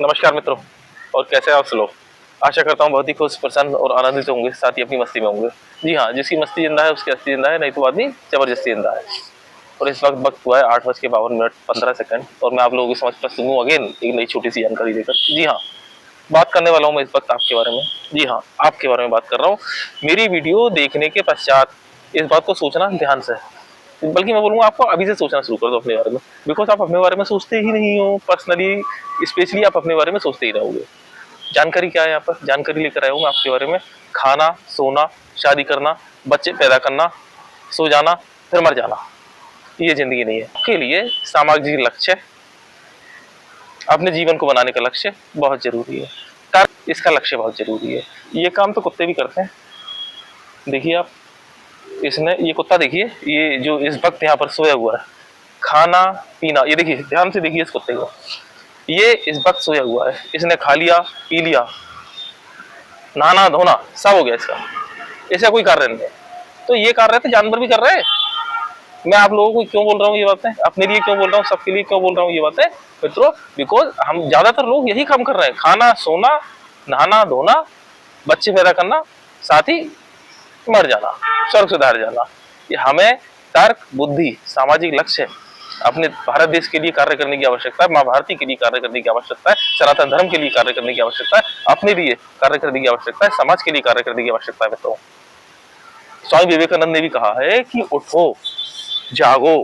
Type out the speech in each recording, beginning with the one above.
नमस्कार मित्रों, और कैसे हैं आप सब लोग। आशा करता हूँ बहुत ही खुश, प्रसन्न और आनंदित होंगे, साथ ही अपनी मस्ती में होंगे। जी हाँ, जिसकी मस्ती जिंदा है उसकी हस्ती जिंदा है, नहीं तो आदमी जबरदस्ती जिंदा है। और इस वक्त हुआ है 8:52 और मैं आप लोगों की समझ प्रस्तुत हूँ अगेन एक नई छोटी सी जानकारी देकर। जी हाँ, बात करने वाला हूँ मैं इस वक्त आपके बारे में। जी हाँ, आपके बारे में बात कर रहा हूँ। मेरी वीडियो देखने के पश्चात इस बात को सोचना ध्यान से, बल्कि मैं बोलूँगा आपको अभी से सोचना शुरू कर दो अपने बारे में। बिकॉज आप अपने बारे में सोचते ही नहीं हो, पर्सनली स्पेशली आप अपने बारे में सोचते ही रहोगे। जानकारी क्या है यहाँ पर, जानकारी लेकर आया हूँ मैं आपके बारे में। खाना, सोना, शादी करना, बच्चे पैदा करना, सो जाना, फिर मर जाना, ये जिंदगी नहीं है। आपके लिए सामाजिक लक्ष्य, अपने जीवन को बनाने का लक्ष्य बहुत जरूरी है। कारण इसका लक्ष्य बहुत जरूरी है। ये काम तो कुत्ते भी करते हैं। देखिए आप, इसने ये कुत्ता देखिए, ये जो इस वक्त यहाँ पर सोया हुआ है, खाना पीना, ये देखिए ध्यान से देखिए इस कुत्ते को, ये इस वक्त सोया हुआ है। इसने खा लिया, पी लिया, नहाना धोना सब हो गया इसका, ऐसा कोई कार्य नहीं है। तो ये कार्य तो जानवर भी कर रहे हैं। मैं आप लोगों को क्यों बोल रहा हूँ ये बातें, अपने लिए क्यों बोल रहा हूँ, सबके लिए क्यों बोल रहा हूँ ये बातें मित्रों, बिकॉज हम ज्यादातर लोग यही काम कर रहे हैं। खाना, सोना, नहाना धोना, बच्चे पैदा करना, साथ ही मर जाना, स्वर्ग सुधार जाना। ये हमें तर्क, बुद्धि, सामाजिक लक्ष्य, अपने भारत देश के लिए कार्य करने की आवश्यकता है, माँ भारती के लिए कार्य करने की आवश्यकता है, सनातन धर्म के लिए कार्य करने की आवश्यकता है, अपने लिए कार्य करने की आवश्यकता है, समाज के लिए कार्य करने की आवश्यकता है मित्रों। स्वामी विवेकानंद ने भी कहा है कि उठो, जागो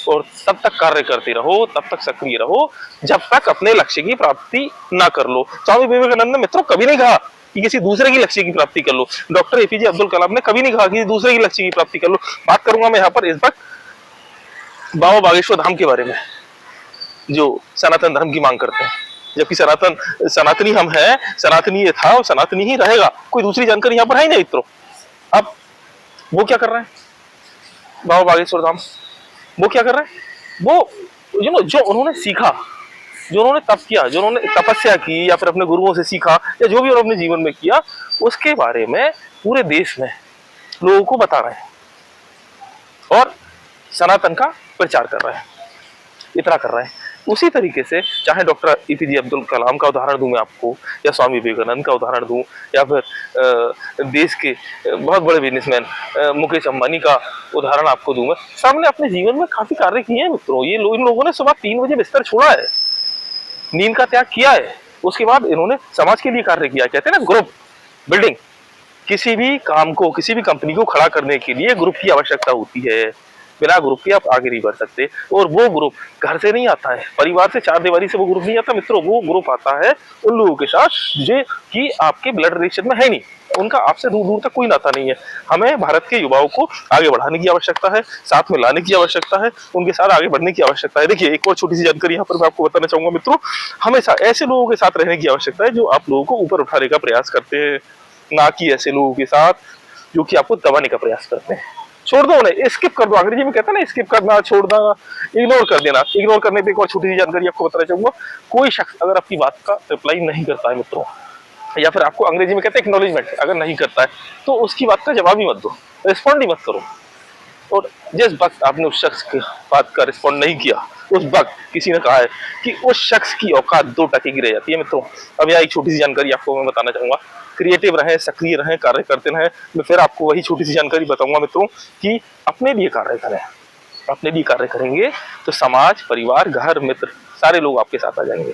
और तब तक कार्य करते रहो, तब तक सक्रिय रहो जब तक अपने लक्ष्य की प्राप्ति ना कर लो। स्वामी विवेकानंद ने मित्रों कभी नहीं कहा कि किसी दूसरे की लक्ष्य की प्राप्ति कर लो। डॉक्टर एपीजे अब्दुल कलाम ने कभी नहीं कहा कि दूसरे की लक्ष्य की प्राप्ति कर लो। बात करूंगा मैं यहाँ पर इस वक्त बाबा बागेश्वर धाम के बारे में, जो सनातन धर्म की मांग करते हैं, जबकि सनातनी हम हैं, सनातनी ये था और सनातनी ही रहेगा। कोई दूसरी जानकारी यहाँ पर है ही नहीं मित्रों। अब वो क्या कर रहे हैं, बाबा बागेश्वर धाम, वो क्या कर रहे हैं, वो जो उन्होंने सीखा, जो उन्होंने तप किया, जो उन्होंने तपस्या की या फिर अपने गुरुओं से सीखा या जो भी उन्होंने अपने जीवन में किया, उसके बारे में पूरे देश में लोगों को बता रहे हैं और सनातन का प्रचार कर रहे हैं। इतना कर रहे हैं। उसी तरीके से चाहे डॉक्टर एपीजे अब्दुल कलाम का उदाहरण दूं मैं आपको, या स्वामी विवेकानंद का उदाहरण दूं, या फिर देश के बहुत बड़े बिजनेसमैन मुकेश अंबानी का उदाहरण आपको दूं मैं, सबने अपने जीवन में काफी कार्य किए हैं मित्रों। इन लोगों ने सुबह 3 बजे बिस्तर छोड़ा है, नींद का त्याग किया है, उसके बाद इन्होंने समाज के लिए कार्य किया। कहते हैं ना ग्रुप बिल्डिंग, किसी भी काम को, किसी भी कंपनी को खड़ा करने के लिए ग्रुप की आवश्यकता होती है। बिना ग्रुप के आप आगे नहीं बढ़ सकते। और वो ग्रुप घर से नहीं आता है, परिवार से, चार दीवारी से वो ग्रुप नहीं आता मित्रों। वो ग्रुप आता है उन लोगों के साथ जो कि आपके ब्लड रिलेशन में है नहीं, उनका आपसे दूर दूर तक कोई नाता नहीं है। हमें भारत के युवाओं को आगे बढ़ाने की आवश्यकता है, साथ में लाने की आवश्यकता है, उनके साथ आगे बढ़ने की आवश्यकता है। देखिए एक और छोटी सी जानकारी यहाँ पर मैं आपको बताना चाहूंगा मित्रों, हमेशा ऐसे लोगों के साथ रहने की आवश्यकता है जो आप लोगों को ऊपर उठाने का प्रयास करते हैं, ना कि ऐसे लोगों के साथ जो कि आपको दबाने का प्रयास करते हैं। छोड़ दो उन्हें, स्किप कर दो। अंग्रेजी में कहते हैं ना, स्किप करना, छोड़ना, इग्नोर कर देना। इग्नोर करने पे एक और छोटी सी जानकारी आपको बताना चाहूंगा, कोई शख्स अगर आपकी बात का रिप्लाई नहीं करता है मित्रों, या फिर आपको अंग्रेजी में कहते हैं एक्नॉलेजमेंट, अगर नहीं करता है तो उसकी बात का जवाब ही मत दो, रिस्पॉन्ड ही मत करो। और जिस वक्त आपने उस शख्स की बात का रिस्पॉन्ड नहीं किया, उस वक्त किसी ने कहा है कि उस शख्स की औकात 2 टके की रह जाती है मित्रों। अब यहाँ एक छोटी सी जानकारी आपको मैं बताना चाहूंगा, क्रिएटिव रहें, सक्रिय रहें, कार्य करते रहें। मैं फिर आपको वही छोटी सी जानकारी बताऊंगा मित्रों कि अपने लिए कार्य करें। अपने लिए कार्य करेंगे तो समाज, परिवार, घर, मित्र सारे लोग आपके साथ आ जाएंगे।